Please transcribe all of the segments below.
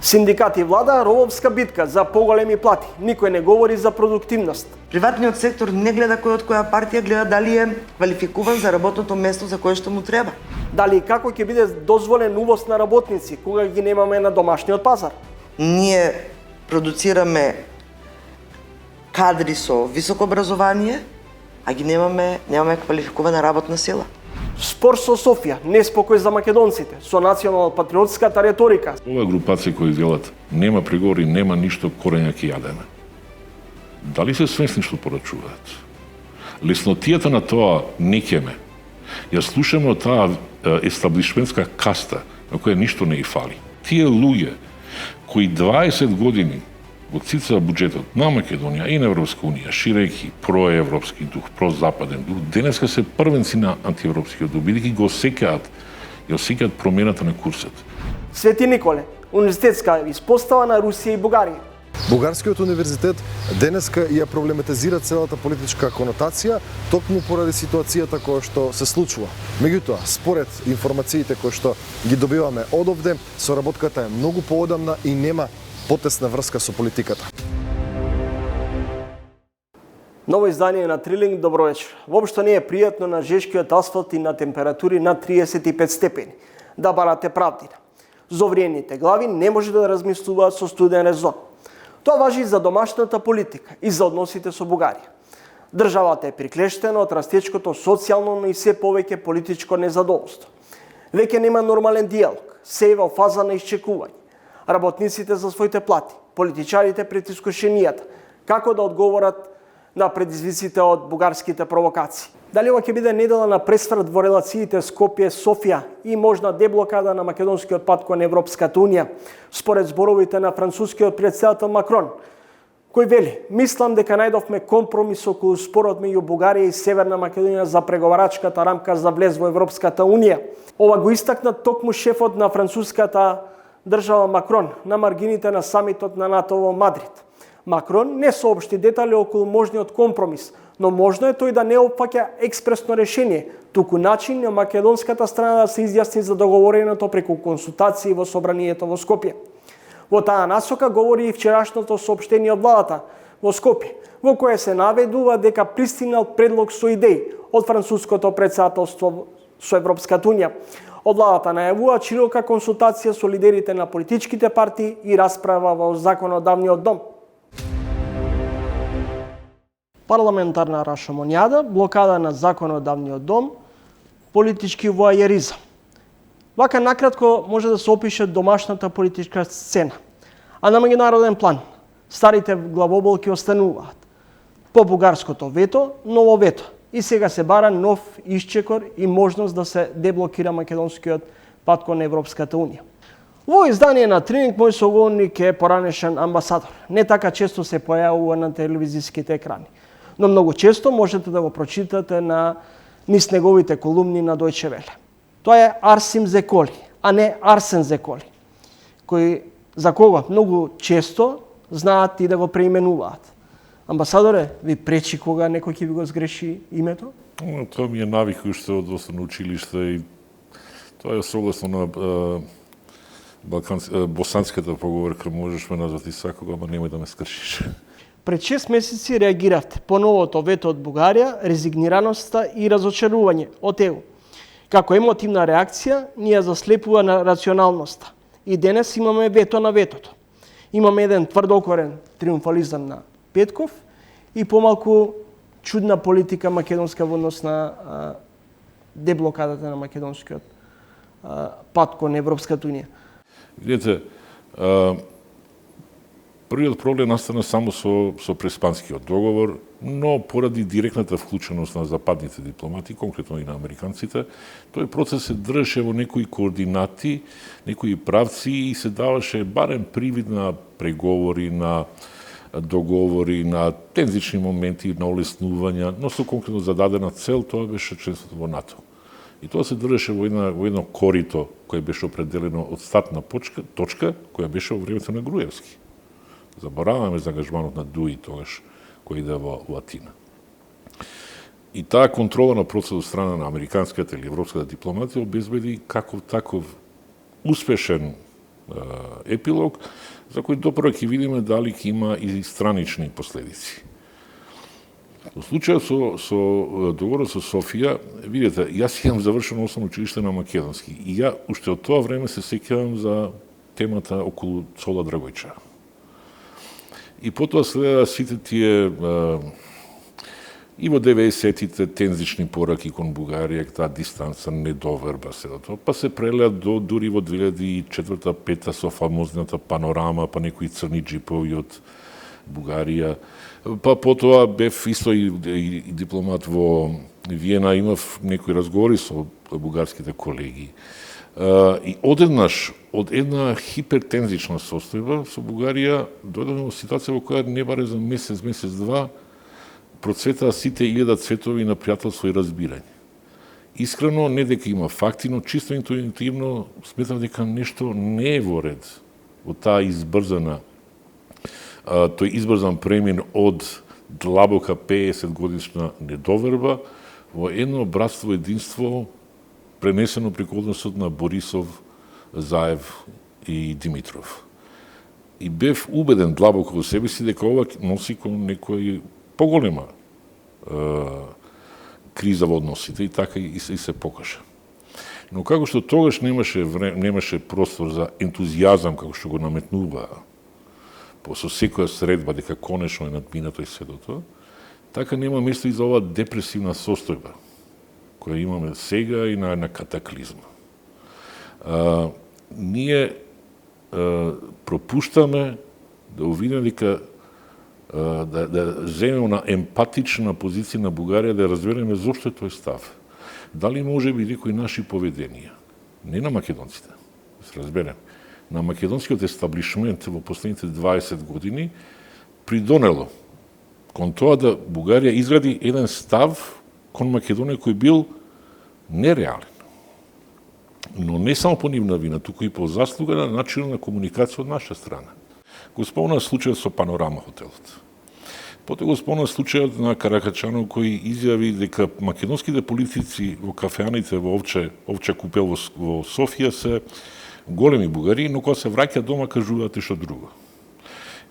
Синдикати и влада робовска битка за поголеми плати. Никој не говори за продуктивност. Приватниот сектор не гледа кој од која партија, гледа дали е квалификуван за работното место за кое што му треба. Дали и како ќе биде дозволен увоз на работници кога ги немаме на домашниот пазар? Ние продуцираме кадри со високо образование, а ги немаме квалификувана работна сила. Спор со Софија, неспокој за македонците, со национално-патриотската реторика. Ова групација кои велат нема преговори, нема ништо, корења ќе јадеме. Дали се свесни што порачуваат? Леснотијата на тоа не ќеме. Ја слушаме од таа естаблишментска каста на која ништо не и фали. Тие луѓе кои 20 години го цицаа буџетот на Македонија и на Европска унија, ширејќи проевропски дух, прозападен дух, денеска се првенци на антиевропскиот дух, бидејќи го осеќаат промената на курсот. Свети Николе, универзитетска испостава на Русија и Бугарија. Бугарскиот универзитет денеска ја проблематизира целата политичка конотација токму поради ситуацијата која што се случува. Меѓутоа, според информациите кои што ги добиваме одовде, соработката е многу поодамна и нема потесна врска со политиката. Ново издание на Трилинг, добро вечер. Воопшто не е пријатно на жешкиот асфалт и на температури над 35 степени да барате правдина. Зовриените глави не може да размислуваат со студен резон. Тоа важи и за домашната политика и за односите со Бугарија. Државата е приклештена од растечкото социјално, но и се повеќе политичко незадоволство. Веќе нема нормален диалог, се е во фаза на исчекување. Работниците за своите плати, политичарите пред искушенијата, како да одговорат на предизвиците од бугарските провокации. Дали ова ќе биде недела на пресврт во релациите Скопје-Софија и можна деблокада на македонскиот пат кон Европската унија, според зборовите на францускиот претседател Макрон, кој вели: "Мислам дека најдовме компромис околу спорот меѓу Бугарија и Северна Македонија за преговарачката рамка за влез во Европската унија." Ова го истакна токму шефот на француската држава Макрон на маргините на самитот на НАТО во Мадрид. Макрон не соопшти детали околу можниот компромис, но можно е тој да не опфаќа експресно решение, туку начин на македонската страна да се изјасни за договореното преку консултации во собранието во Скопје. Во таа насока говори и вчерашното соопштение од владата во Скопје, во кое се наведува дека пристигнал предлог со идеи од француското претседателство со Европската унија. Од владата најавува широка консултација со лидерите на политичките партии и расправа во законодавниот дом. Парламентарна рашомонјада, блокада на законодавниот дом, политички воајеризам. Вака накратко може да се опише домашната политичка сцена. А на меѓународен план, старите главоболки остануваат. По бугарското вето, ново вето. И сега се бара нов исчекор и можност да се деблокира македонскиот пат кон Европската унија. Во издание на Трининг мој соговорник е поранешен амбасадор. Не така често се појавува на телевизиските екрани, но многу често можете да го прочитате на низ неговите колумни на Дојче Веле. Тоа е Арсим Зеколи, а не Арсен Зеколи, кој за кого многу често знаат и да го преименуваат. Амбасадоре, ви пречи кога некој ќе ви го сгреши името? Тоа ми е навик уште од основно училиште и тоа е согласно на босанската поговорка, можеш ме назвати сакога, ама немој да ме скршиш. Пред 6 месеци реагиравте по новото вето од Бугарија, резигнираноста и разочарување од ЕУ. Како емотивна реакција, ни ја заслепува на рационалноста. И денес имаме вето на ветото. Имаме еден тврдокорен триумфализам на Петков и помалку чудна политика македонска во однос на деблокадата на македонскиот пат кон Европската унија. Видете, првиот проблем настана само со преспанскиот договор, но поради директната вклученост на западните дипломати, конкретно и на американците, тој процес се држеше во некои координати, некои правци и се даваше барем привид на преговори, на договори, на тензични моменти, на олеснувања, но со конкретно зададена цел, тоа беше членството во НАТО. И тоа се држеше во едно корито кое беше определено од стартна точка, која беше во времето на Груевски. Забораваме за ангажманот на Дуи тогаш, кој иде во Атина. И таа контрола на процесот од страна на американската или европската дипломатија обезбеди таков успешен епилог, за кој допро ќе видиме дали ќе има и странични последици. Во случајот со договорот со Софија, видите, јас имам завршено основно училиште на македонски и ја уште од тоа време се сеќавам за темата околу Цола Драгојча. И потоа следа сите тие и во 90-тите тензични пораки кон Бугарија, таа дистанца, недоверба, седо тоа, па се прелеа до дури во 2004-2005 со фамозната панорама, па некои црни джипови од Бугарија. Па потоа бев исто и дипломат во Виена, имав некои разговори со бугарските колеги. И одеднаш, од една хипертензична состојба со Бугарија, дојдовме во ситуација во која не баре за месец, два, процветаа сите 1000 цветови на пријателство и разбирање. Искрено, не дека има факти, но чисто интуитивно сметам дека нешто не е во ред во таа тој избрзан премин од длабока 50 годишна недоверба во едно братство, единство пренесено преку односот на Борисов, Заев и Димитров. И бев убеден длабоко во себе си дека ова носи кон некој поголема криза во односите и така и се покажа. Но како што тогаш немаше простор за ентузијазам како што го наметнуваа со секоја средба дека конечно е надминато и седото, така нема место и за оваа депресивна состојба која имаме сега и на катаклизма. Ние пропуштаме да увидиме дека да земеме на емпатична позиција на Бугарија, да разбереме зошто е тој став. Дали може би некои наши поведенија, не на македонците, да се разбереме, на македонскиот естаблишмент во последните 20 години придонело кон тоа да Бугарија изгради еден став кон Македонија кој бил нереален. Но не само по нивна вина, туку и по заслуга на начинот на комуникација од наша страна. Го спомнав случајот со Панорама хотелот. Потоа го спомнав случајот на Каракачанов кој изјави дека македонските политици во кафеаните во Овча купел во Софија се големи бугари, но кога се враќа дома кажуваат што друго.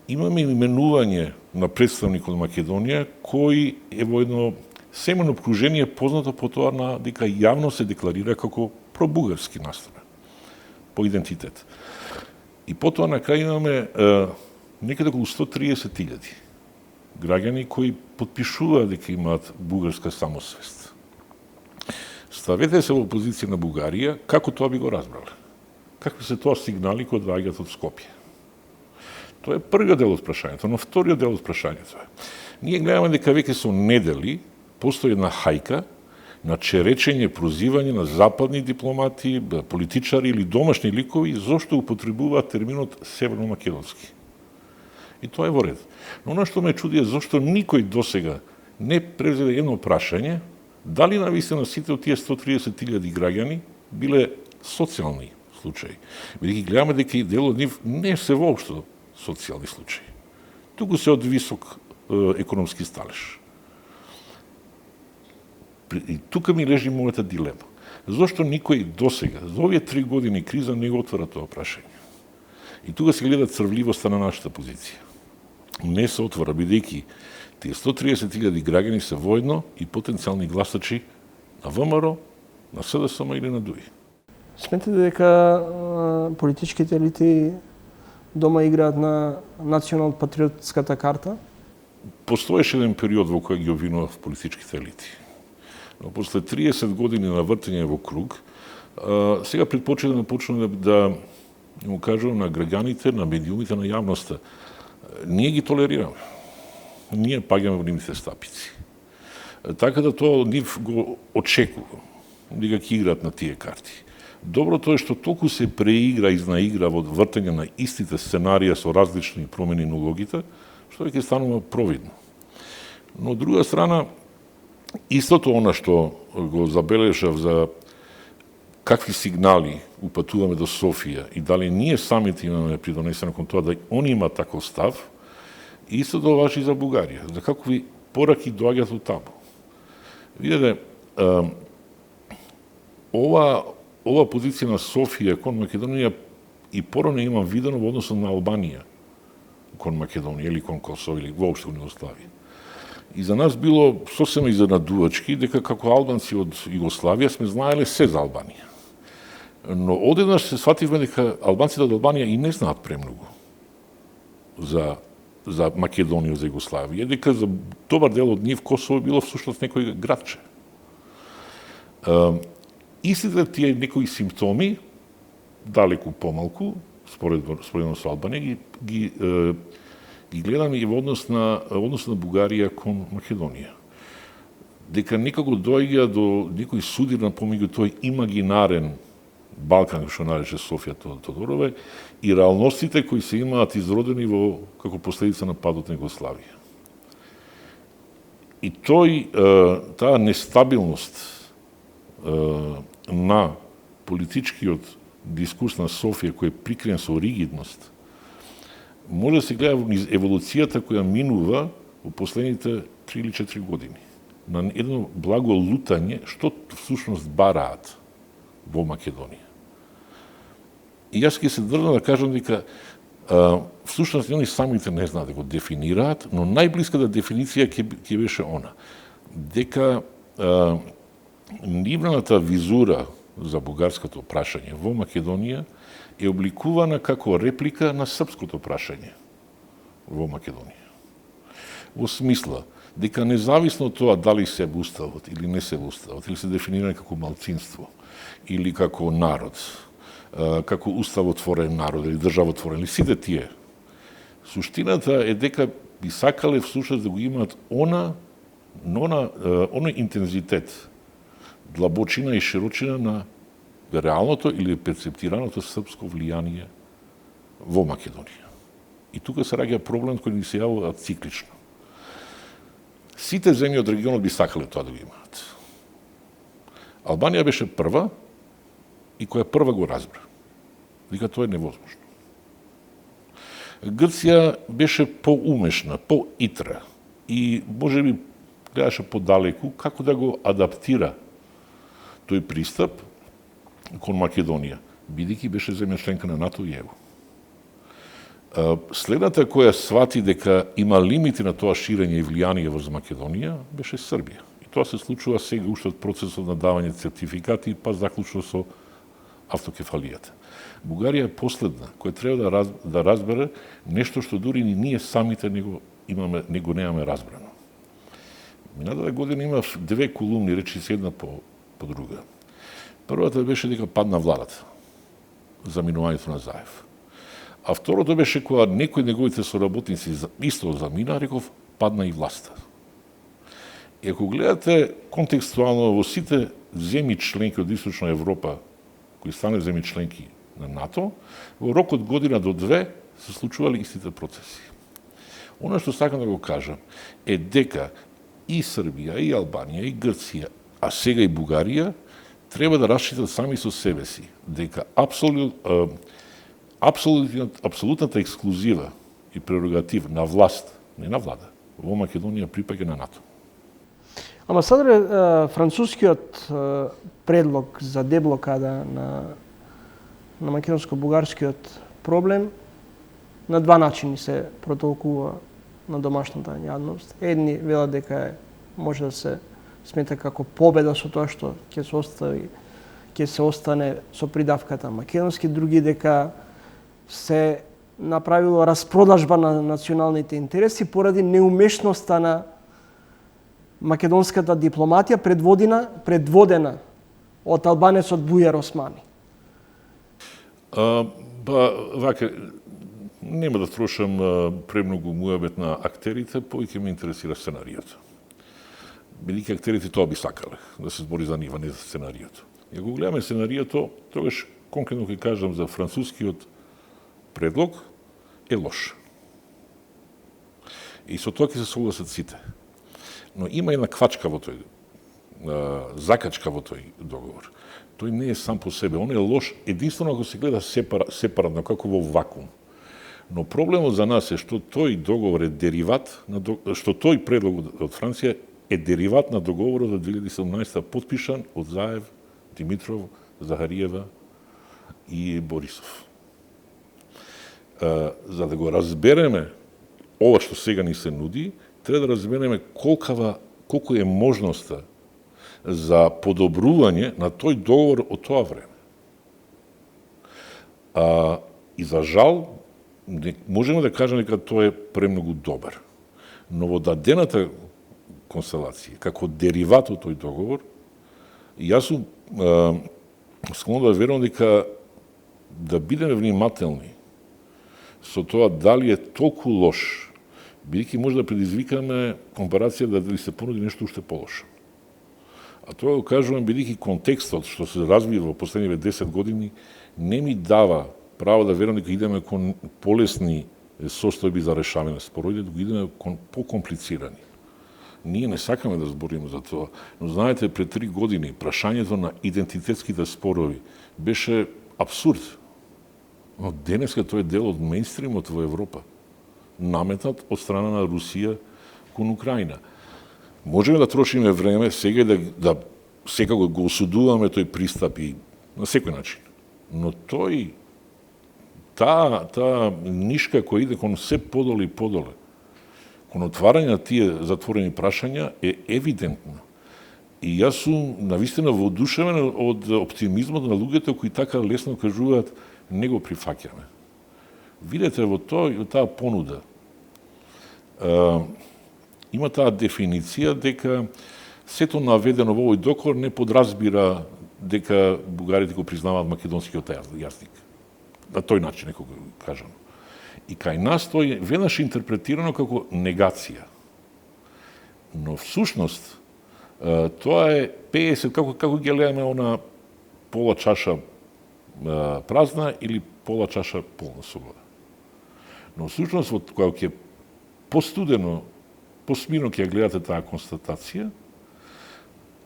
Имаме именување на представник од Македонија кој е во едно семено обкружение познато по тоа дека јавно се декларира како пробугарски настроен по идентитет. И потоа на крај имаме некаде околу 130.000 граѓани кои потпишуваат дека имаат бугарска самосвест. Ставете се во позиција на Бугарија, како тоа би го разбрале? Какви се тоа сигнали кои доаѓаат од Скопје? Тоа е првиот дел од прашањето, но вториот дел од прашањето е. Ние гледаме дека веќе со недели постои една хајка на черечење, прозивање на западни дипломати, политичари или домашни ликови зошто употребуваат терминот северно-македонски. И тоа е во ред. Но она што ме чуди е зошто никој досега не превзеде едно прашање дали навистина сите од тие 130.000 граѓани биле социјални случаи. Бидејќи гледаме дека и дел од нив не се воопшто социјални случаи. Туку се од висок економски сталеж. И тука ми лежи мојата дилема. Зошто никој досега, за овие 3 години криза не го отвора тоа прашање? И тука се гледа црвливоста на нашата позиција. Не се отвора, бидејќи тие 130.000 граѓани се воедно и потенцијални гласачи на ВМРО, на СДСМ или на ДУИ. Сметате дека политичките елити дома играат на национал-патриотската карта? Постоеше еден период во кој ги обвинував политичките елити. Но после 30 години на вртење во круг, сега предпочитам да почнем да му кажам на граѓаните, на медиумите, на јавноста. Ние ги толерираме. Ние паѓаме во нивните стапици. Така да тоа од нив го очекувам, дека ќе играат на тие карти. Доброто е што толку се преигра и изнаигра во вртење на истите сценарија со различни промени на улогите, што веќе станува провидно. Но од друга страна, истото она што го забележав за какви сигнали упатуваме до Софија и дали ние самите имаме придонесено кон тоа да они имаат таков став, истото важи за Бугарија, за какви пораки доаѓаат од таму. Видете, ова позиција на Софија кон Македонија и порано имам видено во односот на Албанија кон Македонија или кон Косово или воопшто кон Југославија. И за нас било сосема изненадувачки дека како албанци од Југославија сме знаеле се за Албанија. Но одеднаш се свативме дека албанците од Албанија и не знаат премногу за Македонија, за Југославија, дека за добар дел од нив Косово било всушност некој градче. Истите тие некои симптоми, далеку помалку, споредно со Албанија, ги гледаме и во однос на Бугарија кон Македонија. Дека некако доаѓа до некој судир на помеѓу тој имагинарен Балкан, што нарече Софија Тодорова, и реалностите кои се имаат изродени како последица на падот на Југославија. И таа нестабилност на политичкиот дискурс на Софија, кој е прикрен со ригидност, може да се гледа низ еволуцијата која минува во последните 3 или 4 години. На едно благо лутање, што всушност бараат во Македонија. И јас ќе се држам да кажам дека всушност они самите не знаат да го дефинираат, но најблиската дефиниција ќе беше она. Дека нивната визура за бугарското прашање во Македонија е обликувана како реплика на српското прашање во Македонија. Во смисла дека независно од тоа дали се во уставот или не се во уставот, или се дефинирани како малцинство, или како народ, како уставотворен народ или државотворен, или сите тие, суштината е дека би сакале всушност да го имаат оној интензитет, длабочина и широчина на реалното или перцептираното српско влијание во Македонија. И тука се раѓа проблем кој ни се јавува циклично. Сите земји од регионот би сакале тоа да го имаат. Албанија беше прва и која прва го разбра. Дека тоа е невозможно. Грција беше поумешна, поитра и можеби гледаше подалеку како да го адаптира тој пристап кон Македонија, бидејќи беше земја членка на НАТО и ЕУ. Следната која свати дека има лимити на тоа ширење и влијание во Македонија беше Србија. И тоа се случува сега уште од процесот на давање сертификати, па заклучно со автокефалијата. Бугарија е последна која треба да разбере нешто што дури ни ние самите него немаме разбрано. Минатата година имав 2 колумни речи една по друга. Првата беше дека падна владата за минувањето на Заев. А второто беше кога некои неговите соработници исто замина, реков, падна и власта. И ако гледате контекстуално во сите земји членки од Источна Европа, кои стане земји членки на НАТО, во рок од година до 2 се случували истите процеси. Оно што сакам да го кажам е дека и Србија, и Албанија, и Грција, а сега и Бугарија, треба да расчитат сами со себе си дека апсолутната ексклузива и прерогатив на власт, не на влада, во Македонија припаѓа на НАТО. Амбасадоре, францускиот предлог за деблокада на македонско-бугарскиот проблем на два начини се протолкува на домашната јавност. Едни велат дека може да се смета како победа со тоа што ќе се остане со придавката македонски, други дека се направило распродажба на националните интереси поради неумешноста на македонската дипломатија предводена од албанецот Бујар Османи. Вака, нема да трошам премногу муабет на актерите, повеќе ме интересира сценаријата. Бидејќи актерите тоа би сакале, да се збори за нива, не за сценаријата. И ако гледаме сценаријата, тогаш конкретно ќе кажам за францускиот предлог е лош. И со тоа ќе се согласат сите. Но има една квачка во тој, закачка во тој договор. Тој не е сам по себе, он е лош единствено ако се гледа сепаратно, како во вакуум. Но проблемот за нас е што тој договор е дериват, што тој предлог од Франција е дериват на договорот од 2017 подпишан од Заев, Димитров, Захариева и Борисов. За да го разбереме ова што сега ни се нуди, треба да разбереме колку е можноста за подобрување на тој договор од тоа време. И за жал, можеме да кажеме дека тој е премногу добар. Но во дадената констелација, како дериват од тој договор, јас сум склонен да верувам дека да бидеме внимателни со тоа дали е толку лош, бидејќи може да предизвикаме компарација да се понуди нешто уште полошо. А тоа го кажувам бидејќи контекстот што се развива во последниве 10 години не ми дава право да верувам дека идеме кон полесни состојби за решавање на споровите, да идеме кон покомплицирани. Ние не сакаме да збориме за тоа, но знаете, пред 3 години прашањето на идентитетските спорови беше абсурд. Но денеска тој е дел од мејнстримот во Европа, наметнат од страна на Русија кон Украина. Можеме да трошиме време сега да секако го осудуваме тој пристап и на секој начин. Но таа нишка која иде кон се подоле и подоле, кон отварање на тие затворени прашања е евидентна. И јас сум навистина воодушевен од оптимизмот на луѓето кои така лесно кажуваат не го прифаќаме. Видете во таа понуда има таа дефиниција дека сето наведено во овој договор не подразбира дека бугарите го признаваат македонскиот јазик. На тој начин, некој го кажам. И кај нас тој веднаш интерпретирано како негација. Но всушност тоа е 50, како ги гледаме она пола чаша празна или пола чаша полна собора. Но всушност кога ќе постудено, посмирно ќе гледате таа констатација,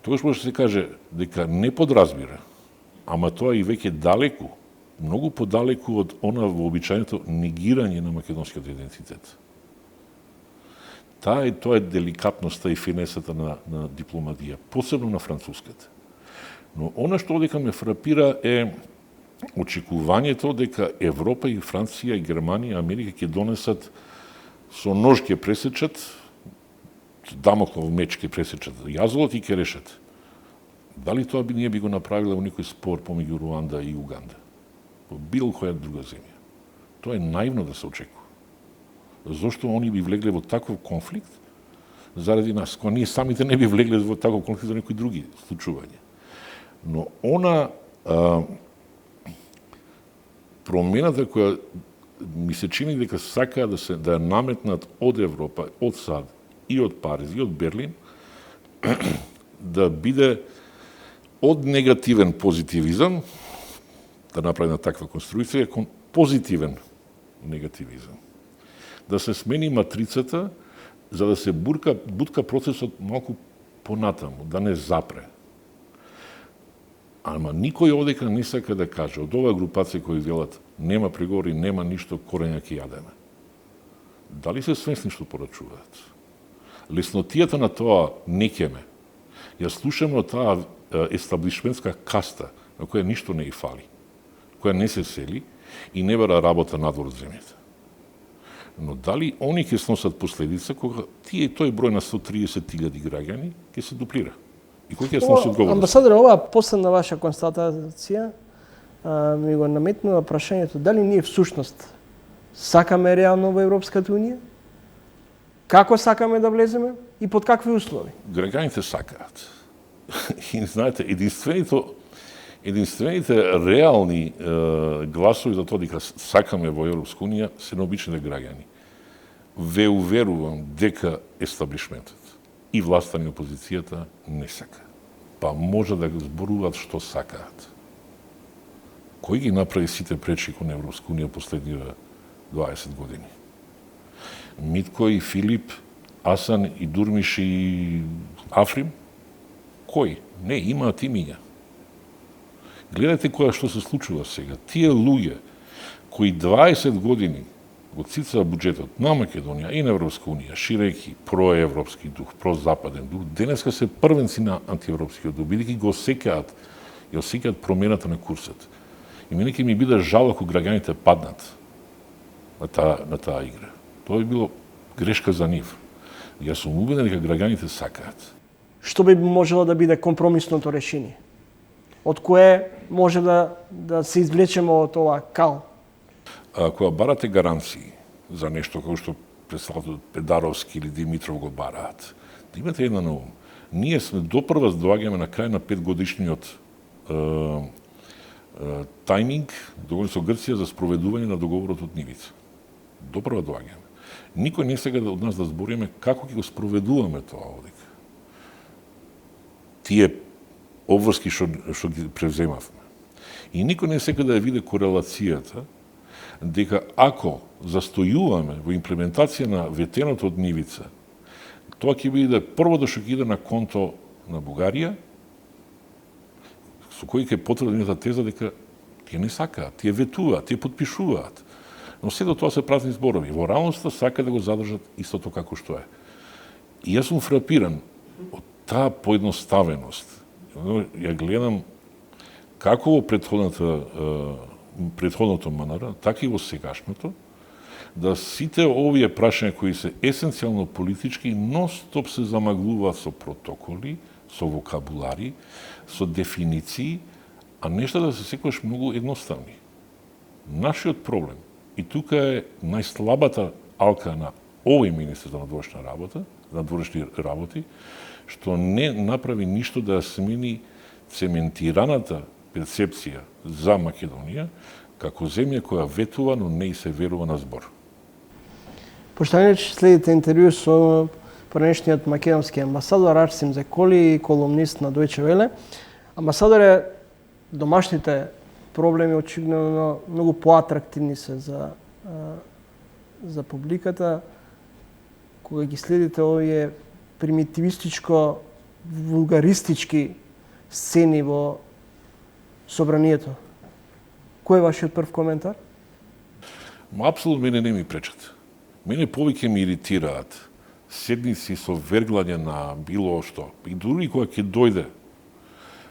тогаш може да се каже дека не подразбира, ама тоа и веќе далеку, многу подалеку од она вообичаеното негирање на македонскиот идентитет. Тоа е деликатноста и финесата на дипломатија, посебно на француската. Но она што одека ме фрапира е очекувањето дека Европа и Франција и Германија и Америка ќе донесат со нож ќе пресечат, Дамоклов меч ќе пресечат јазолот и ќе решат. Дали тоа ние би го направиле во некој спор помеѓу Руанда и Уганда? Во било која друга земја. Тоа е наивно да се очекува. Зошто они би влегле во таков конфликт заради нас, кога ние самите не би влегле во таков конфликт за некои други случувања. Но она промената која ми се чини дека сакаа да ја наметнат од Европа, од САД и од Париз и од Берлин, да биде од негативен позитивизам, да направи на таква конструиција, кон позитивен негативизам. Да се смени матрицата, за да се бутка процесот малку понатаму, да не запре. Ама никој одека не сака да каже, од оваа групација кои велат нема преговори, нема ништо, корења ќе јадеме. Дали се свесни што порачуваат? Леснотијата на тоа некеме. Ја слушаме од таа естаблишментска каста, на која ништо не и фали, која не се сели и не бара работа надвор од земјата. Но дали они ќе сносат последица кога тој број на 130.000 граѓани ќе се дуплира? И кој ќе сноси одговорност? Амбасадоре, оваа последна ваша констатација ми го наметнува прашањето дали ние всушност сакаме реално во Европската унија? Како сакаме да влеземе и под какви услови? Граѓаните сакаат. И знаете, единствените реални гласови за тоа дека сакаме во Европска унија се необичните граѓани. Ве уверувам дека естаблишментот и власта и опозицијата не сака. Па може да го зборуваат што сакаат. Кој ги направи сите пречки кон Европска унија последниве 20 години? Митко и Филип, Асан и Дурмиш и Африм? Кој? Не, имаат имиња. Гледате која што се случува сега. Тие луѓе кои 20 години го цицаа буџетот на Македонија и на Европска унија, ширејќи проевропски дух, прозападен дух, денеска се првенци на антиевропскиот дух, бидејќи го осеќаат промената на курсот. И мене ќе ми биде жал ако граѓаните паднат. на таа игра. Тоа би било грешка за нив. Јас сум убеден дека граѓаните сакаат. Што би можело да биде компромисното решение? Од кое може да се извлечеме од ова кал? Кога барате гаранции за нешто како што представителот Педаровски или Димитров го бараат, да имате една на ум. Ние сме допрва доаѓаме на крај на 5-годишниот тајминг, договор со Грција за спроведување на договорот од Нивица. Допрва доаѓаме. Никој не сега од нас да збориме како ќе го спроведуваме тоа овдека. Тие обврски што ги превземавме. И никој не сега да ја види корелацијата дека ако застојуваме во имплементација на ветеното од Нивица, тоа ќе биде првото што ќе иде на конто на Бугарија, со кој ќе потврди теза дека тие не сакаат, тие ветуваат, тие потпишуваат. Но сето тоа се празни зборови. Во реалноста сака да го задржат истото како што е. И јас сум фрапиран од таа поедноставеност. Ја гледам како во претходното МНР, така и во сегашното, да сите овие прашања кои се есенцијално политички, нон-стоп се замаглуваат со протоколи, со вокабулари, со дефиниции, а нешта да се секогаш многу едноставни. Нашиот проблем, и тука е најслабата алка на овој министер за надворешни работи, што не направи ништо да смени цементираната перцепција за Македонија како земја која ветува, но не и се верува на збор. Поштање следите интервју со поранешниот македонски амбасадор Арсим Зеколи, колумнист на Дојче Веле. Амбасадоре, домашните проблеми очигледно многу поатрактивни се за публиката кога ги следите овие примитивистичко вулгаристички сцени во собранието. Кој е вашиот прв коментар? Апсолутно мене не ми пречат. Мене повеќе ми иритираат седници со верглање на било што. И дури кога ќе дојде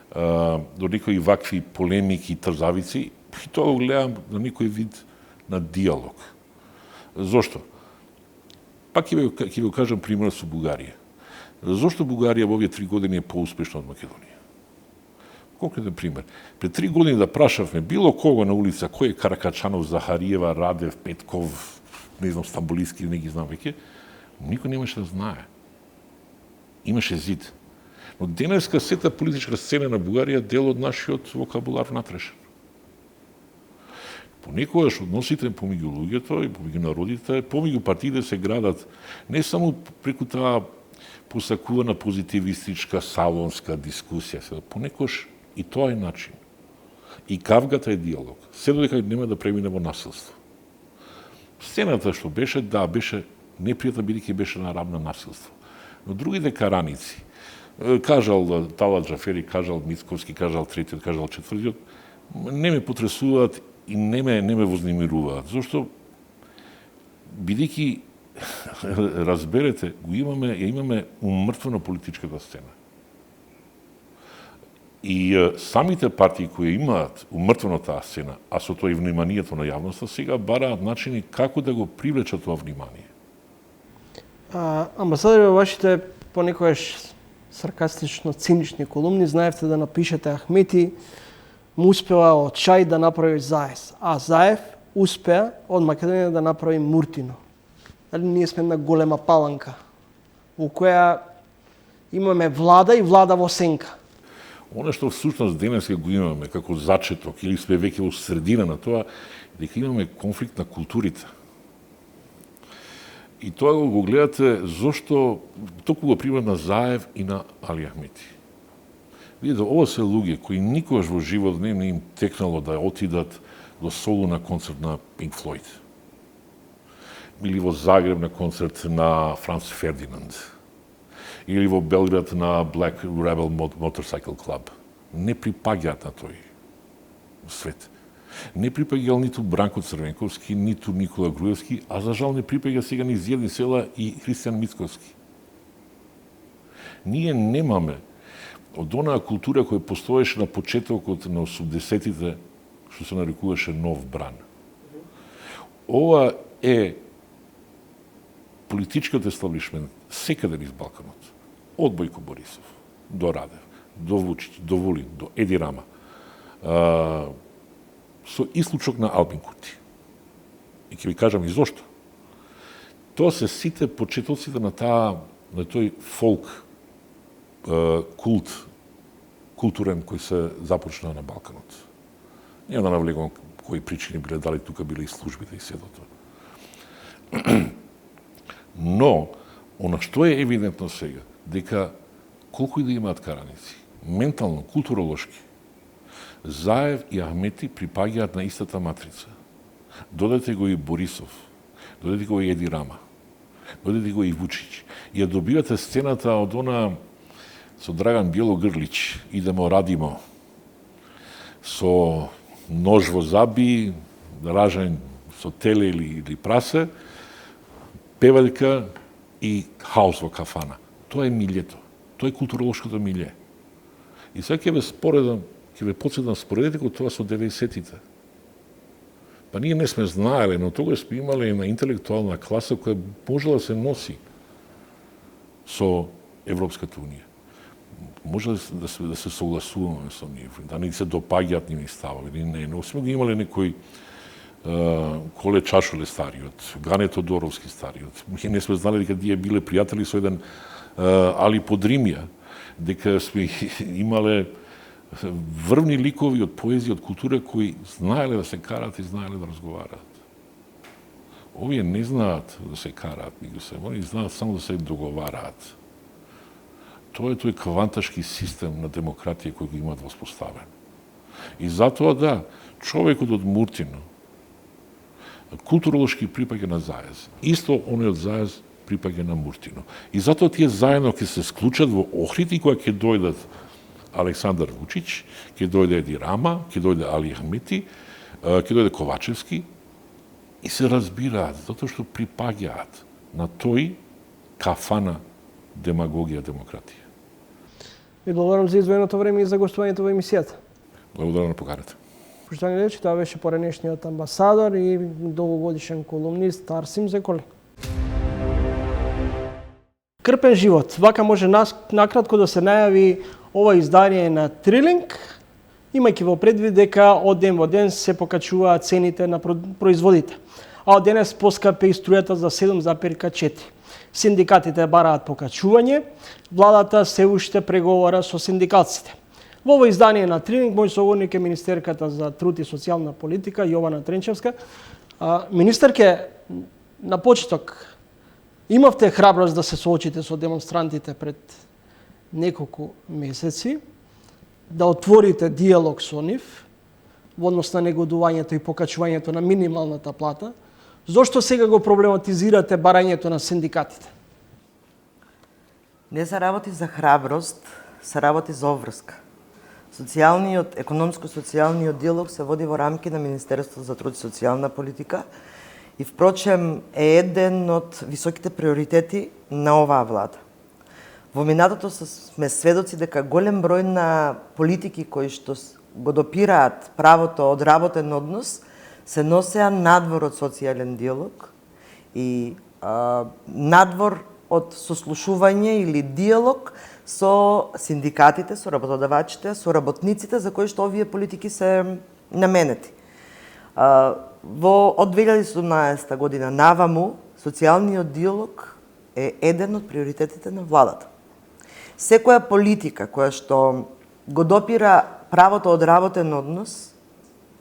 до некои вакви полемики и трзавици, и тоа го гледам на некој вид на диалог. Зошто? Пак ќе ви кажам пример со Бугарија. Зошто Бугарија во овие 3 години е поуспешна од Македонија? Конкретен пример. Пред 3 години да прашавме било кого на улица, кој е Каракачанов, Захариева, Радев, Петков, не знам, Стамбулиски, не ги знам веќе, никој немаше да знае. Имаше зид. Но денеска сета политичка сцена на Бугарија дел од нашиот вокабулар внатрешен. Понекогаш односите помеѓу луѓето и помеѓу народите, помеѓу партиите се градат не само преку таа посакувана позитивистичка салонска дискусија, понекогаш и тоа е начин. И кавгата е диалог. Се додека нема да премине во насилство. Сцената што беше, да, беше непријатна бидејќи беше на раб на насилство. Но другите караници, кажал Талат Джафери, кажал Мицковски, кажал третиот, кажал четвртиот, не ме потресуваат и не ме вознемируваат. Зошто бидејќи разберете, имаме умртвена политичката сцена. И самите партии кои имаат умртвена таа сцена, а со тоа и вниманието на јавноста, сега бараат начини како да го привлечат тоа внимание. Амбасадори, во вашите понекогаш саркастично цинични колумни знаевте да напишете Ахмети му успеа од Чај да направи Заев, а Заев успеа од Македонија да направи Муртино. Дали ние сме една голема паланка во која имаме влада и влада во сенка. Оно што всушност денес го имаме како зачеток или сме веќе во средина на тоа, дека имаме конфликт на културите. И тоа го гледате зошто токму го пример на Заев и на Али Ахмети. Видите, ова се луѓе кои никогаш во живот не им текнало да отидат до соло на концерт на Пинк Флойд. Или во Загреб на концерт на Франц Фердинанд. Или во Белград на Black Rebel Motorcycle Club. Не припаѓаат на тој свет. Не припаѓал ниту Бранко Црвенковски, ниту Никола Груевски, а за жал не припаѓа сега ни Зједни Села и Христијан Мицковски. Ние немаме од онаа култура која постоеше на почетокот на 80-тите, што се нарекуваше нов бран. Ова е политичкиот естаблишмент секаде низ Балканот. Од Бојко Борисов, до Радев, до Вучиќ, до Вулин, до Еди Рама, со исклучок на Албин Курти. И ќе ви кажам и зошто. Тоа се сите почетоците на тој фолк култ, културен кој се започна на Балканот. Няма да навлегувам кои причини биле, дали тука биле и службите и сето тоа. Но, она што е евидентно сега, дека колку и да имаат караници, ментално, културолошки, Заев и Ахмети припаѓаат на истата матрица. Додете го и Борисов, додете го и Еди Рама, додете го и Вучиќ. И ја добивате сцената од она со Драган Бјелогрлич, идемо радимо, со нож во заби, ражен со теле или прасе, певалка и хаос во кафана. Тоа е милјето. Тоа е културолошкото милје. И сега ќе ве подсетам споредите го тоа со 90-тите. Па ние не сме знаеле, но тогаш сме имале една интелектуална класа која можела да се носи со Европската унија. Може да се согласуваме со нив, да не се допаѓаат нивни ставови, или не, но сме го имале некој Коле Чашуле стариот, Гане Тодоровски стариот. Ние не сме знали дека тие биле пријатели со еден Али Подримија, дека сме имале врвни ликови од поезија, од култура, кои знаеле да се караат и знаеле да разговараат. Овие не знаат да се караат меѓу себе, они знаат само да се договараат. Тоа е тој кванташки систем на демократија кој го имаат воспоставен. И затоа да, човекот од Муртино културолошки припаѓа на Заез. Исто оној од Заез припаѓа на Муртино. И затоа тие заедно ќе се склучат во Охрид и кога ќе дојдат Александар Вучиќ, ќе дојде Еди Рама, ќе дојде Али Ахмети, ќе дојде Ковачевски и се разбираат, затоа што припаѓаат на тој кафана демагогија, демократија. Ви благодарам за издвоеното време и за гостувањето во емисијата. Благодарам на поканата. Поштовани речи, тоа беше поранешниот амбасадор и долгогодишен колумнист Арсим Зеколи. Крпен живот. Вака може накратко да се најави ова издание на Трилинг, имајќи во предвид дека од ден во ден се покачуваат цените на производите. А од денес поскапе и струјата за 7,4. Синдикатите бараат покачување, владата се уште преговара со синдикатците. Во ово издание на Трилинг, мој соговорник е министерката за труд и социјална политика Јована Тренчевска. Министерке, на почеток, имавте храброст да се соочите со демонстрантите пред неколку месеци, да отворите диалог со нив во однос на негодувањето и покачувањето на минималната плата. Зошто сега го проблематизирате барањето на синдикатите? Не се работи за храброст, се работи за обврска. Социјалниот, економско-социјалниот диалог се води во рамки на Министерството за труд и социјална политика и впрочем е еден од високите приоритети на оваа влада. Во минатото сме сведоци дека голем број на политики кои што го допираат правото од работен однос се носеа надвор од социјален диалог и надвор од сослушување или диалог со синдикатите, со работодавачите, со работниците за кои што овие политики се наменети. Од 2017 година наваму социјалниот диалог е еден од приоритетите на владата. Секоја политика која што го допира правото од работен однос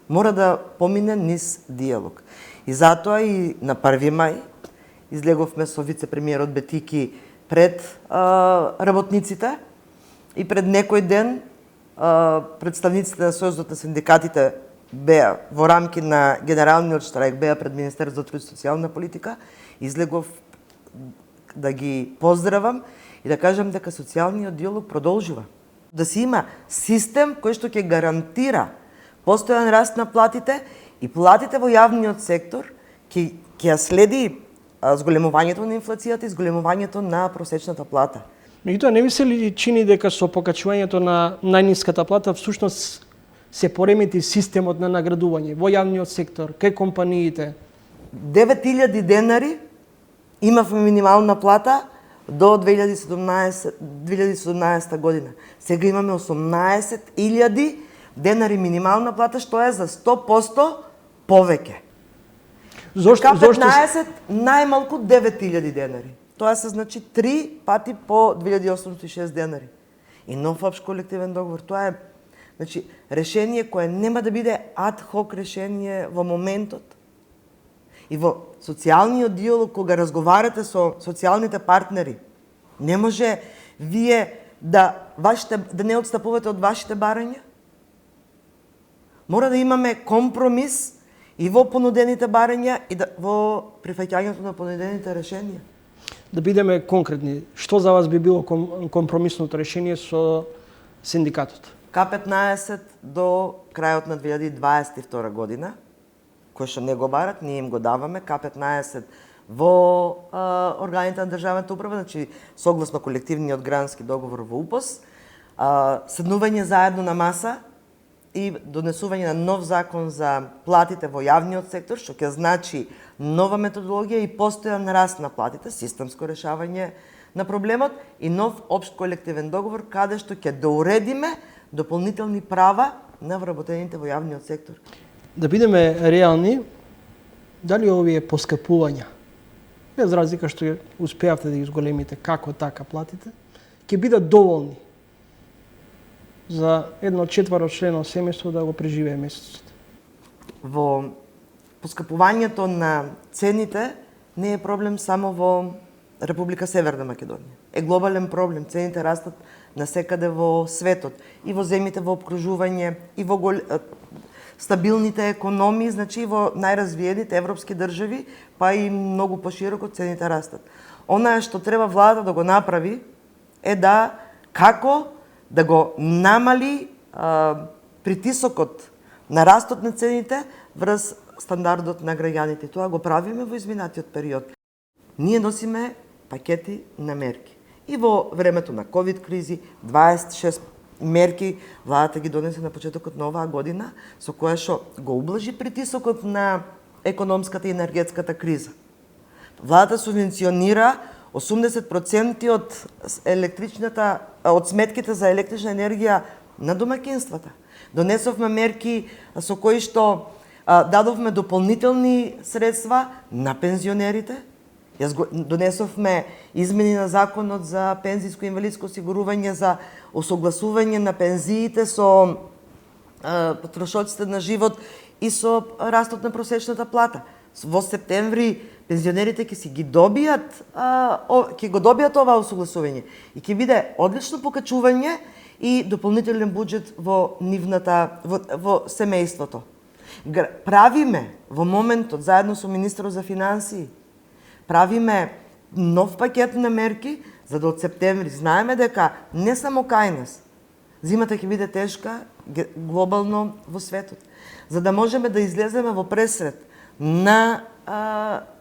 мора да помине низ диалог. И затоа и на 1 мај излеговме со вице-премиерот Бетики пред работниците и пред некој ден представниците на Сојузот на синдикатите беа во рамки на генералниот штрајк, беа пред Министерството за труд и социјална политика, излегов да ги поздравам и да кажам дека социјалниот диалог продолжува. Да се има систем кој што ќе гарантира постојан раст на платите и платите во јавниот сектор ќе ја следи зголемувањето на инфлацијата и зголемувањето на просечната плата. Меѓутоа, не ви се ли чини дека со покачувањето на најниската плата всушност се поремети системот на наградување во јавниот сектор, кај компаниите? 9.000 денари имавме минимална плата до 2017 година. Сега имаме 18.000 денари минимална плата, што е за 100% повеќе. Зошто 15 најмалку 9.000 денари. Тоа се значи 3 пати по 2806 денари. И нов општ колективен договор. Тоа е значи решение кое нема да биде ад хок решение во моментот. И во социјалниот диалог, кога разговарате со социјалните партнери, не може вие да не отстапувате од вашите барања. Мора да имаме компромис и во понудените барања и во прифаќањето на понудените решенија. Да бидеме конкретни, што за вас би било компромисното решение со синдикатот? К-15 до крајот на 2022 година, кој што не го барат, ние им го даваме, К-15 во органите на државната управа, значи согласно колективниот грански договор во УПОС, седнување заедно на маса и донесување на нов закон за платите во јавниот сектор, што ќе значи нова методологија и постојан раст на платите, системско решавање на проблемот и нов општ колективен договор каде што ќе доуредиме дополнителни права на вработените во јавниот сектор. Да бидеме реални, дали овие поскапувања, без разлика што успеавте да ги зголемите како така платите, ќе бидат доволни за едно четворочлено семејство да го преживее месецот? Во поскапувањето на цените не е проблем само во Република Северна Македонија. Е глобален проблем. Цените растат насекаде во светот. И во земјите во обкружување, и во стабилните економии, значи во најразвиените европски држави, па и многу пошироко цените растат. Она што треба владата да го направи е како да го намали притисокот на растот на цените врз стандардот на граѓаните. Тоа го правиме во изминатиот период. Ние носиме пакети на мерки. И во времето на ковид кризи, 26 мерки владата ги донесе на почетокот на оваа година, со која што го ублажи притисокот на економската и енергетската криза. Владата субвенционира 80% од сметките за електрична енергија на домаќинствата. Донесовме мерки со кои што дадовме дополнителни средства на пензионерите. Донесовме измени на законот за пензijско и инвалидско осигурување за осогласување на пензиите со трошоците на живот и со растот на просечната плата. Во септември пензионерите ќе го добијат ова осогласување и ќе биде одлично покачување и дополнителен буџет во семејството. Правиме во моментот заедно со министерот за финансии, правиме нов пакет на мерки за да од септември знаеме дека не само кај нас зимата ќе биде тешка глобално во светот, за да можеме да излеземе во пресред на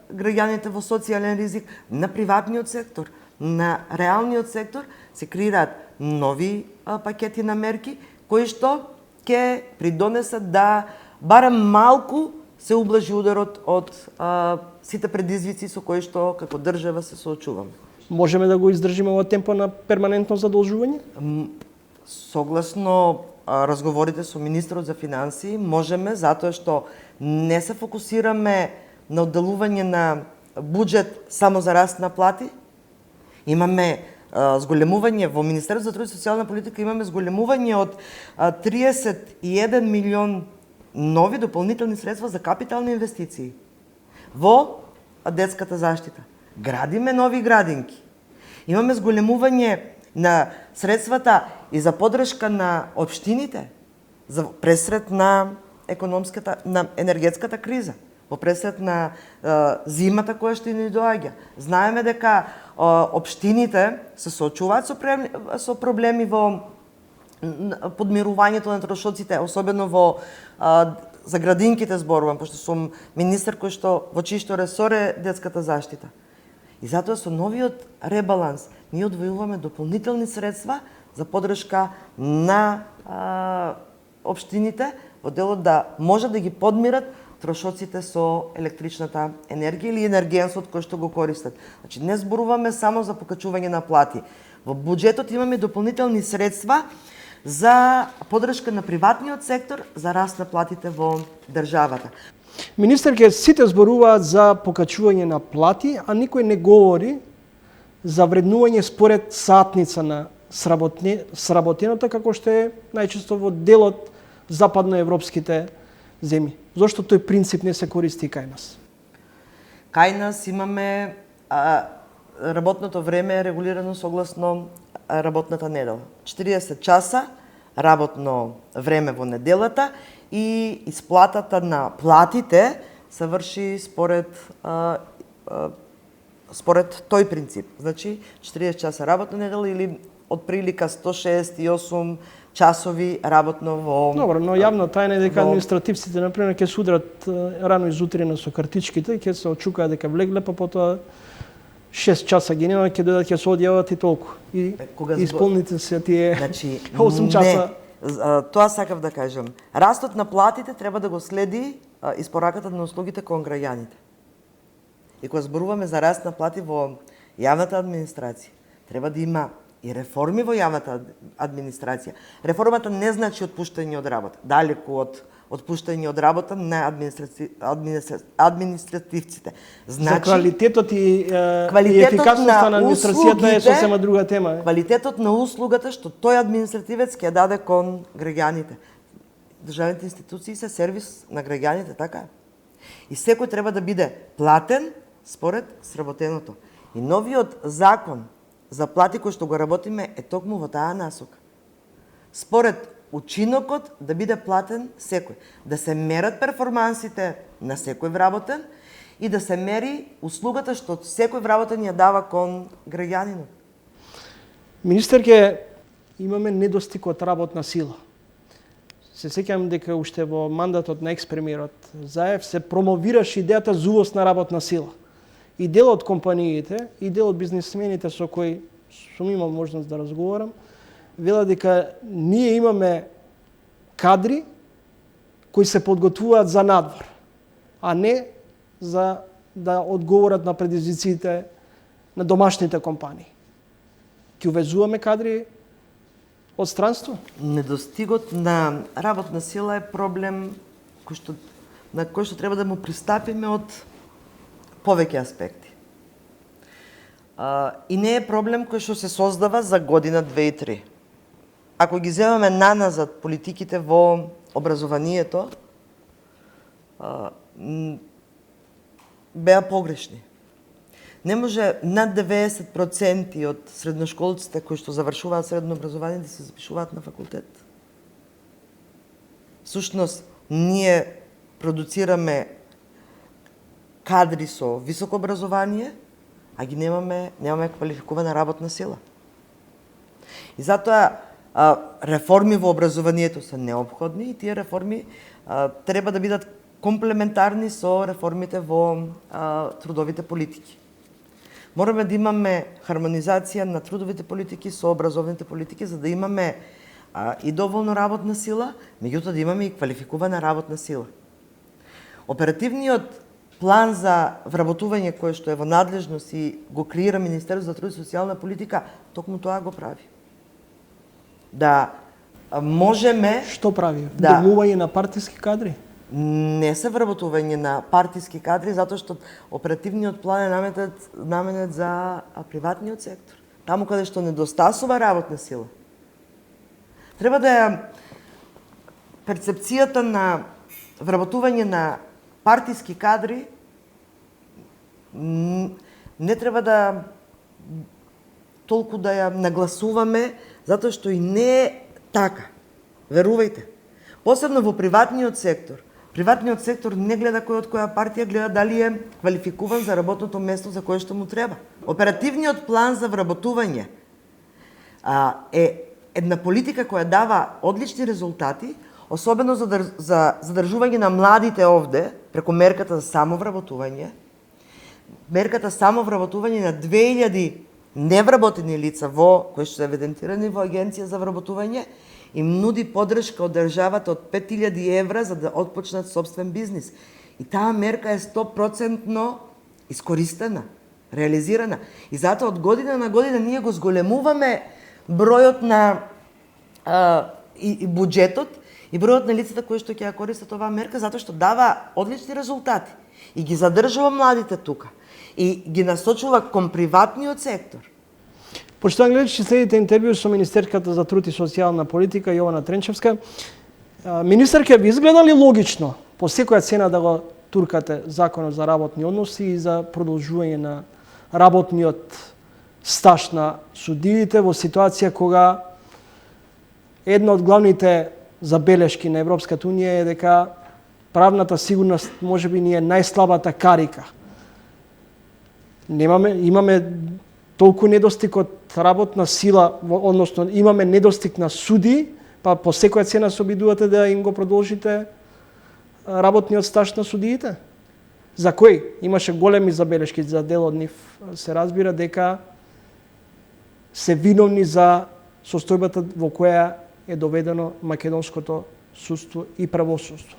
граѓаните во социјален ризик, на приватниот сектор, на реалниот сектор, се креираат нови пакети на мерки кои што ќе придонесат да барем малку се ублажи ударот од сите предизвици со кои што како држава се соочуваме. Можеме да го издржиме во темпо на перманентно задолжување? Согласно разговорите со министерот за финансии, можеме, затоа што не се фокусираме на одделување на буџет само за раст на плати. Имаме зголемување во Министерството за труд и социјална политика, имаме зголемување од 31 милион нови дополнителни средства за капитални инвестиции во детската заштита. Градиме нови градинки. Имаме зголемување на средствата и за поддршка на општините за пресред на енергетската криза, во пресред на зимата која што ни доаѓа. Знаеме дека општините се соочуваат со проблеми во подмирувањето на трошоците, особено за градинките зборувам, пошто сум министер кој што во чиј што ресор е детската заштита. И затоа со новиот ребаланс ние одвојуваме дополнителни средства за поддршка на општините во делот да може да ги подмират трошоците со електричната енергија или енергенсот кој што го користат. Значи, не зборуваме само за покачување на плати. Во буџетот имаме дополнителни средства за поддршка на приватниот сектор за раст на платите во државата. Министерке, сите зборуваат за покачување на плати, а никој не говори за вреднување според сатница на сработеното, како што е најчесто во делот западноевропските земји. Зошто тој принцип не се користи кај нас? Кај нас имаме работното време е регулирано согласно работната недела. 40 часа работно време во неделата и исплатата на платите се врши според тој принцип. Значи 40 часа работна недела или од прилика 168 часови работно во... Добро, но јавно тајна е дека административците, например, ќе судрат рано изутрина со картичките, ќе се очукаат дека влегле, па потоа 6 часа ги нема, ќе дојдат, ќе се одјават и толку. И исполните се тие 8 часа. Тоа сакав да кажам. Растот на платите треба да го следи испораката на услугите кон граѓаните. И кога зборуваме за раст на плати во јавната администрација, треба да има и реформи во јавната администрација. Реформата не значи отпуштање од работа, далеку од отпуштање од работа на административците. Значи, за квалитетот и ефикасноста на администрацијата е сосема друга тема. Квалитетот на услугата што тој административец ќе даде кон граѓаните. Државните институции се сервис на граѓаните, така? И секој треба да биде платен според сработеното. И новиот закон за плати кој што го работиме е токму во таа насока. Според учинокот да биде платен секој. Да се мерат перформансите на секој вработен и да се мери услугата што секој вработен ја дава кон граѓанинот. Министерке, имаме недостиг од работна сила. Се сеќавам дека уште во мандатот на екс-премиерот Заев се промовираше идејата за увоз на работна сила. И дел од компаниите, и дел од бизнисмените со кои сум имал можност да разговарам, вела дека ние имаме кадри кои се подготвуваат за надвор, а не за да одговорат на предизвиците на домашните компании. Ќе увезуваме кадри од странство? Недостигот на работна сила е проблем на кој што треба да му пристапиме од повеќе аспекти. И не е проблем кој што се создава за година, 2 и 3. Ако ги земаме наназад политиките во образованието, беа погрешни. Не може над 90% од средношколците кои што завршуваат средно образование да се запишуваат на факултет. Всушност, ние продуцираме кадри со високо образование, а ги немаме квалификувана работна сила. И затоа реформи во образованието се неопходни и тие реформи треба да бидат комплементарни со реформите во трудовите политики. Мораме да имаме хармонизација на трудовите политики со образовните политики, за да имаме и доволно работна сила, меѓутоа да имаме и квалификувана работна сила. Оперативниот план за вработување кој што е во надлежност и го креира Министерството за труд и социјална политика, токму тоа го прави. Да можеме... Што прави? Вдомување на партиски кадри? Не се вработување на партиски кадри, затоа што оперативниот план е наменет за приватниот сектор. Таму каде што недостасува работна сила. Треба да е перцепцијата на вработување на партиски кадри не треба да толку да ја нагласуваме, затоа што и не е така. Верувајте. Посебно во приватниот сектор. Приватниот сектор не гледа кој од која партија, гледа дали е квалификуван за работното место за кое што му треба. Оперативниот план за вработување е една политика која дава одлични резултати, особено за задржување на младите овде, преку мерката за самовработување. Мерката самовработување на 2000 невработени лица кои што се евидентирани во Агенција за вработување, им нуди поддршка од државата од 5000 евра за да отпочнат собствен бизнис. И таа мерка е 100% искористена, реализирана. И затоа од година на година ние го зголемуваме бројот на и буџетот и бројот на лицата кои што ќе ја користат оваа мерка, затоа што дава одлични резултати и ги задржува младите тука и ги насочува кон приватниот сектор. Почитувани гледачи, следите интервју со министерката за труд и социјална политика Јована Тренчевска. Министерка, би изгледа ли логично по секоја цена да го туркате законот за работни односи и за продолжување на работниот стаж на судиите во ситуација кога една од главните забелешки на Европската унија е дека правната сигурност можеби ни е најслабата карика. Имаме толку недостиг од работна сила, односно имаме недостиг на суди, па по секоја цена се обидувате да им го продолжите работниот стаж на судиите? За кој? Имаше големи забелешки за дел од нив. Се разбира дека се виновни за состојбата во која е доведено македонското судство и правосудство.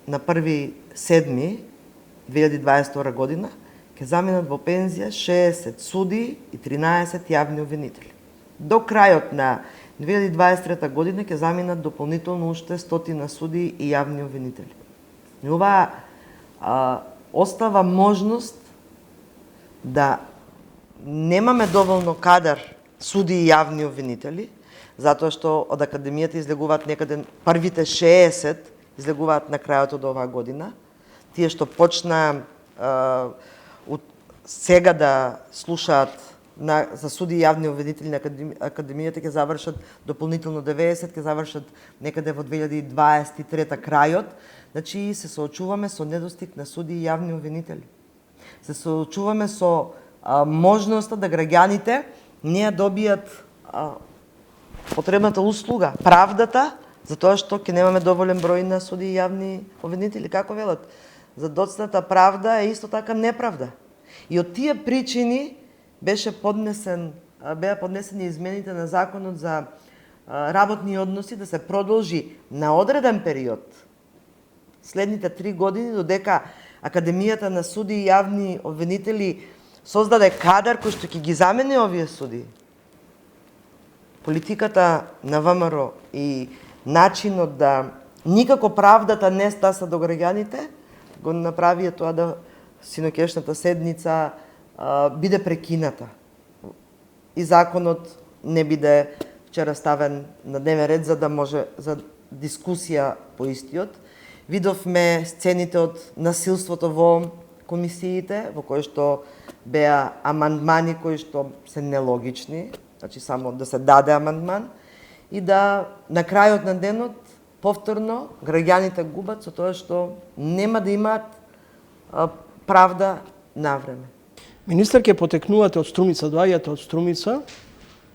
На 1.7.2022 година ќе заминат во пензија 60 суди и 13 јавни обвинители. До крајот на 2023 година ќе заминат дополнително уште 100 суди и јавни обвинители. И ова остава можност да немаме доволно кадар суди и јавни обвинители, затоа што од академијата излегуваат некаде првите 60 излегуваат на крајот од оваа година. Тие што почна сега да слушаат за суди и јавни обвинители на академијата ќе завршат дополнително 90, ќе завршат некаде во 2023 крајот. Значи се соочуваме со недостиг на суди и јавни обвинители. Се соочуваме со можноста да граѓаните не ја добијат потребната услуга, правдата, затоа што ќе немаме доволен број на суди и јавни обвинители. Како велат? За доцната правда е исто така неправда. И од тие причини беа поднесени измените на законот за работни односи да се продолжи на одреден период, следните 3 години, додека Академијата на суди и јавни обвинители создаде кадар кој што ќе ги замени овие суди. Политиката на ВМРО и начинот да никако правдата не стаса до граѓаните го направија тоа да синоќешната седница биде прекината и законот не биде вчера ставен на дневен ред за да може за дискусија по истиот. Видовме сцените од насилството во комисиите, во кои што беа амандмани кои што се нелогични, значи само да се даде амандман и да на крајот на денот повторно граѓаните губат со тоа што нема да имаат правда навреме. Министер, ќе потекнувате од Струмица, доаѓате од Струмица.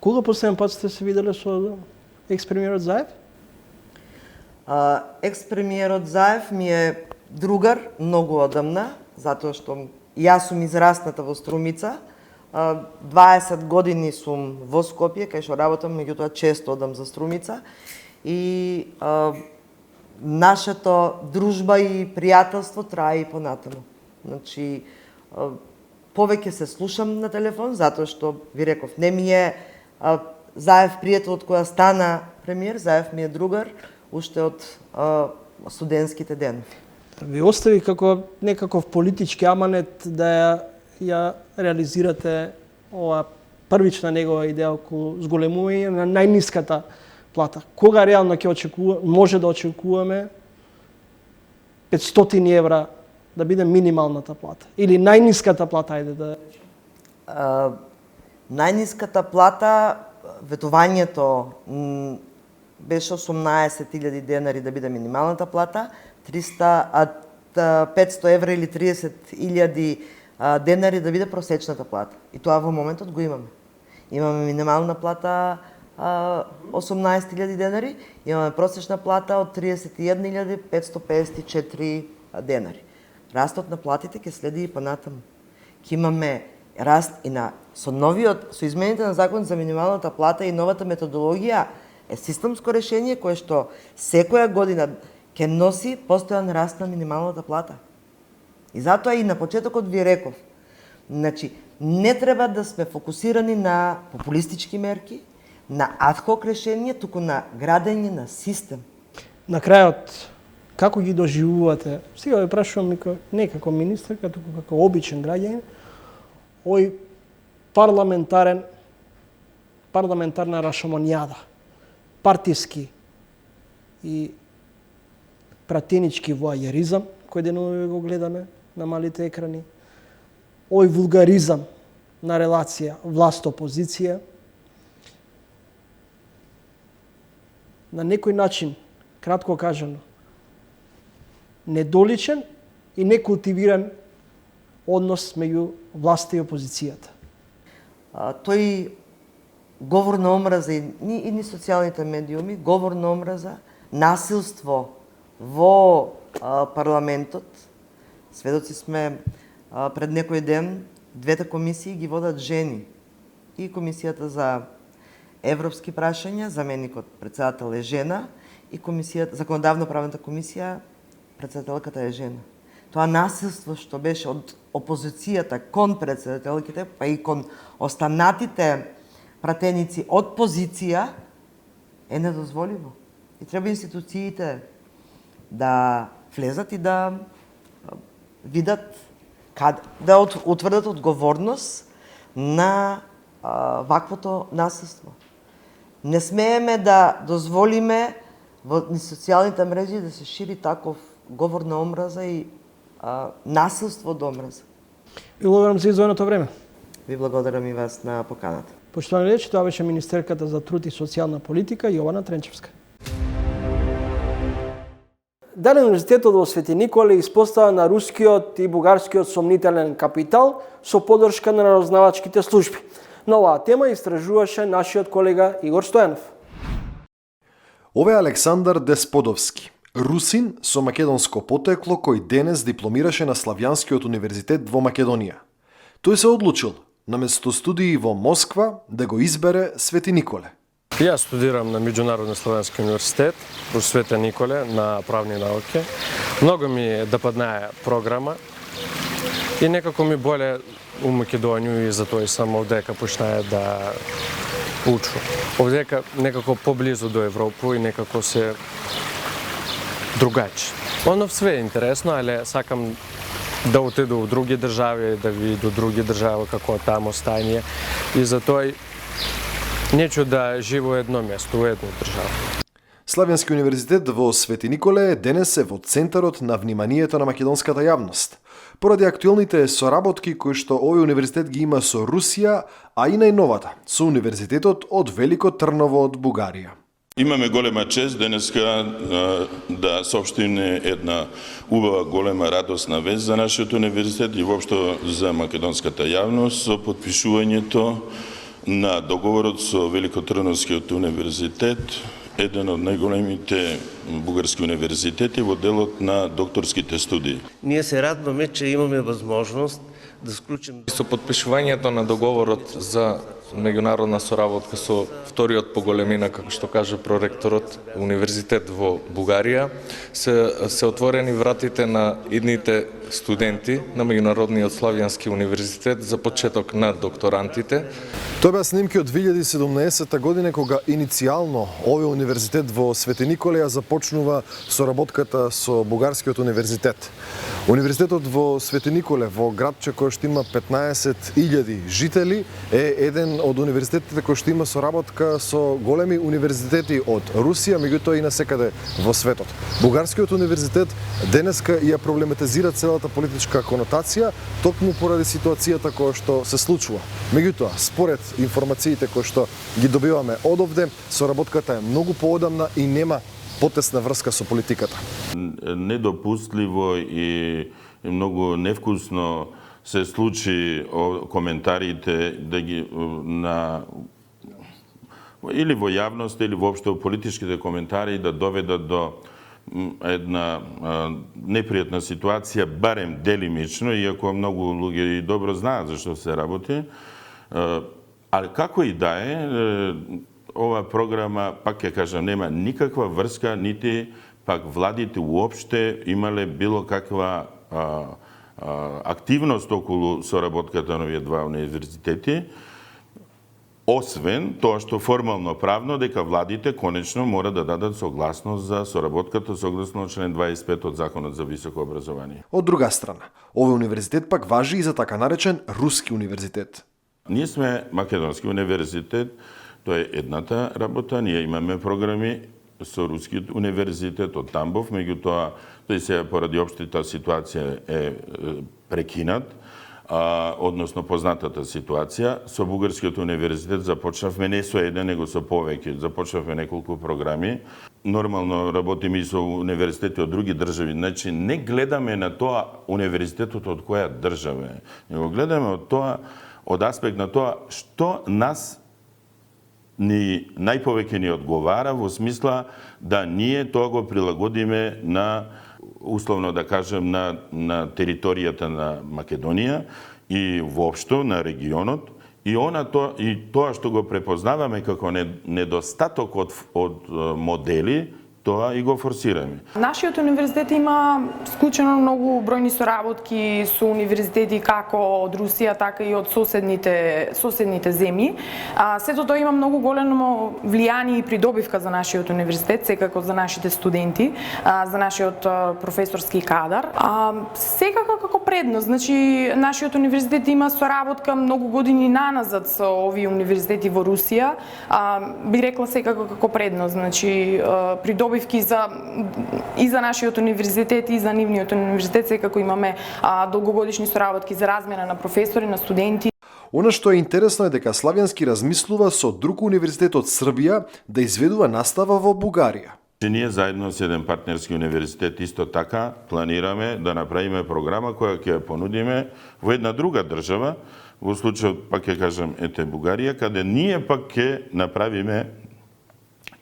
Кога последен пат сте се виделе со екс-премиерот Заев? Екс-премиерот Заев ми е другар многу одамна, затоа што јас сум израсната во Струмица. 20 години сум во Скопје, кај што работам, меѓутоа често одам за Струмица. И нашата дружба и пријателство трае и понатаму. Значи, повеќе се слушам на телефон, затоа што, ви реков, не ми е Заев пријател од која стана премиер, Заев ми е другар, уште од студентските денови. Ви остави како некаков политички аманет да ја реализирате ова првична негова идеја околу зголемување на најниската плата. Кога реално може да очекуваме 500 евра да биде минималната плата? Или најниската плата, ајде да речем? Најниската плата, ветувањето беше 18.000 денари да биде минималната плата, 500 евра или 30.000 денари да биде просечната плата. И тоа во моментот го имаме. Имаме минимална плата 18.000 денари, имаме просечна плата од 31.554 денари. Растот на платите ќе следи и понатаму. Ќе имаме раст и со измените на закон за минималната плата и новата методологија е системско решение кое што секоја година ќе носи постојан раст на минималната плата. И затоа и на почетокот ви реков, значи, не треба да сме фокусирани на популистички мерки, на адхок решение, туку на градење на систем. На крајот, како ги доживувате? Сега ве прашувам не како министерка, туку како обичен граѓанин, овој парламентарна рашомонјада, партиски и пратенички воајеризам, кој денови го гледаме на малите екрани, овој вулгаризам на релација власт-опозиција, на некој начин, кратко кажано, недоличен и некултивиран однос меѓу власта и опозицијата. Тој говор на омраза и ни социјалните медиуми, говор на омраза, насилство во парламентот. Сведоци сме пред некој ден, двете комисии ги водат жени. И комисијата за европски прашања, заменикот председател е жена, и комисијата, законодавно-правната комисија, председателката е жена. Тоа насилство што беше од опозицијата кон председателките, па и кон останатите пратеници од позиција, е недозволиво. И треба институциите да влезат и да видат, да утврдат одговорност на ваквото насилство. Не смееме да дозволиме во социјалните мрежи да се шири таков говор на омраза и насилство до омраза. Ви благодарам за издвоеното време. Ви благодарам и вас на поканата. Поштовани речи, тоа беше министерката за труд и социјална политика Јована Тренчевска. Дали Универзитетот во Свети Николе испостава на рускиот и бугарскиот сомнителен капитал со поддршка на разузнавачките служби. На оваа тема истражуваше нашиот колега Игор Стојанов. Ова е Александар Десподовски, русин со македонско потекло кој денес дипломираше на Славјанскиот универзитет во Македонија. Тој се одлучил, наместо студии во Москва, да го избере Свети Николе. Јас студирам на Меѓународни Славјански универзитет во Света Николе на правни науки. Многу ми допаднае програма и некако ми боле у Македонiju и затоа сам овдека почнаа да учу. Овдека некако поблизу до Европу и некако се другачи. Оно све е интересно, але сакам да отиду у други држави, да виду други држави како тамо стање и затоа нечу да живо едно место, у една држава. Славјански универзитет во Свети Николе денес е во центарот на вниманието на македонската јавност, поради актуелните соработки кои што овој универзитет ги има со Русија, а и најновата, со Универзитетот од Велико Трново од Бугарија. Имаме голема чест денеска да соопштиме една убава голема радосна вест за нашиот универзитет и воопшто за македонската јавност со потпишувањето на договорот со Великотрновскиот универзитет, еден од најголемите бугарски универзитети во делот на докторските студии. Ние се радваме, че имаме възможност да склучим. Со подпишувањето на договорот за меѓународна соработка со вториот по големина, како што каже проректорот, универзитет во Бугарија, се отворени вратите на идните студенти на Меѓународниот Славјански универзитет за почеток на докторантите. Тоа беа снимки од 2017 година кога иницијално овој универзитет во Свети Николе ја започнува соработката со Бугарскиот универзитет. Универзитетот во Свети Николе во градче кој што има 15.000 жители е еден од универзитетите кој што има соработка со големи универзитети од Русија, меѓутоа и насекаде во светот. Бугарскиот универзитет денеска ја проблематизира целата политичка конотација токму поради ситуацијата која што се случува. Меѓутоа, според информациите кои што ги добиваме одовде, соработката е многу поодамна и нема потесна врска со политиката. Недопустливо и многу невкусно се случи коментарите да ги на или во јавност или воопшто политичките коментари да доведат до една непријатна ситуација, барем делимично, иако многу луѓе и добро знаат за што се работи. Ali како и да е, ова програма, пак ќе кажам, нема никаква врска, нити пак владите уопште имале било каква активност околу соработката на овие два универзитети, освен тоа што формално правно дека владите конечно мора да дадат согласност за соработката согласно член 25 од Законот за високо образование. Од друга страна, овој универзитет пак важи и за така наречен руски универзитет. Ние сме македонски универзитет, тоа е едната работа, ние имаме програми со рускиот универзитет од Тамбов, меѓутоа тој се поради општата ситуација е прекинат. Односно познатата ситуација, со Бугарскиот универзитет започнавме не со еден, него со повеќе. Започнавме неколку програми. Нормално работиме и со универзитети од други држави. Значи, не гледаме на тоа универзитетот од која држава е. Него гледаме од аспект на тоа што нас најповеќе ни одговара во смисла да ние тоа го прилагодиме на условно да кажем на територијата на Македонија и воопшто на регионот и тоа што го препознаваме како недостаток од модели, тоа и го форсираме. Нашиот универзитет има склучено многу бројни соработки со универзитети како од Русија, така и од соседните земји. Сето тоа има многу големо влијание и придобивка за нашиот универзитет, секако за нашите студенти, за нашиот професорски кадар. Секако како предност, значи нашиот универзитет има соработка многу години наназад со овие универзитети во Русија. Би рекла секако како предност, значи придобивки и за нашиот универзитет и за нивниот универзитет, секако имаме долгогодишни соработки за размена на професори, на студенти. Она што е интересно е дека Славјански размислува со друг универзитет од Србија да изведува настава во Бугарија. Ние заедно со еден партнерски универзитет исто така планираме да направиме програма која ќе ја понудиме во една друга држава, во случајот пак ќе кажам Бугарија, каде ние пак ќе направиме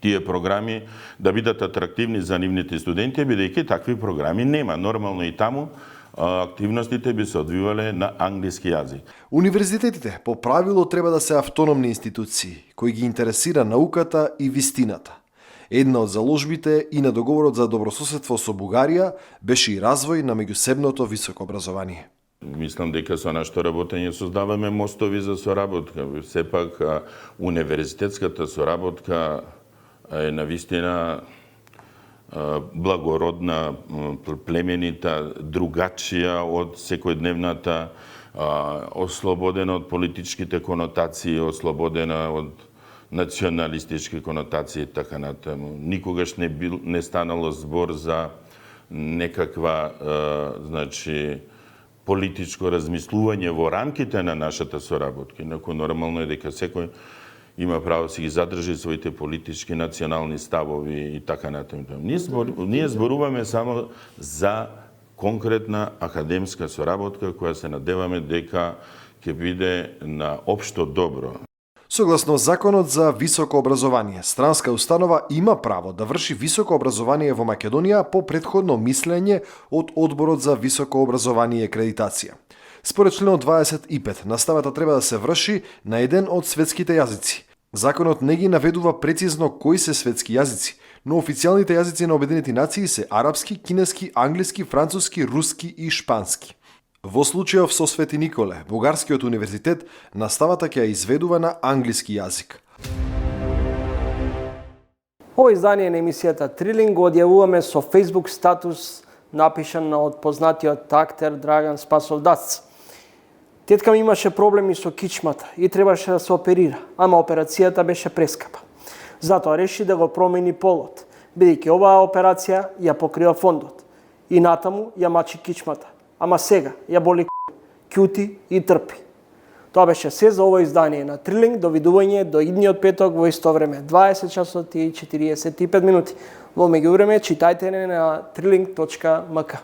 тие програми да бидат атрактивни за нивните студенти, бидејќи такви програми нема. Нормално и таму активностите би се одвивале на англиски јазик. Универзитетите по правило треба да се автономни институции, кои ги интересира науката и вистината. Една од заложбите и на договорот за добрососедство со Бугарија беше и развој на меѓусебното високо образование. Мислам дека со нашето работење создаваме мостови за соработка. Сепак универзитетската соработка е навистина благородна, племенита, другачија од секојдневната, ослободена од политичките конотации, ослободена од националистички конотации и така натаму. Никогаш не станало збор за некаква политичко размислување во рамките на нашата соработка. Инаку нормално е дека секој има право да си ги задржи своите политички национални ставови и така натаму. Ние зборуваме само за конкретна академска соработка која се надеваме дека ќе биде на општо добро. Согласно Законот за високо образование, странска установа има право да врши високо образование во Македонија по претходно мислење од Одборот за високо образование и акредитација. Според членот 25, наставата треба да се врши на еден од светските јазици. Законот не ги наведува прецизно кои се светски јазици, но официјалните јазици на Обединети нации се арапски, кинески, англиски, француски, руски и шпански. Во случајов со Свети Николе, Бугарскиот универзитет, наставата ќе ја изведува на англиски јазик. Ово издание на емисијата Трилинг го одјавуваме со Facebook статус напишан од познатиот актер Драган Спасов Дац. Тетка ми имаше проблеми со кичмата и требаше да се оперира, ама операцијата беше прескапа. Затоа реши да го промени полот, бидејќи оваа операција ја покрива фондот. И натаму ја мачи кичмата, ама сега ја боли кјути и трпи. Тоа беше се за ово издание на Трилинг. До видување до идниот петок во исто време, 20 часот и 45 минути. Во меѓувреме читајте на trilling.mk.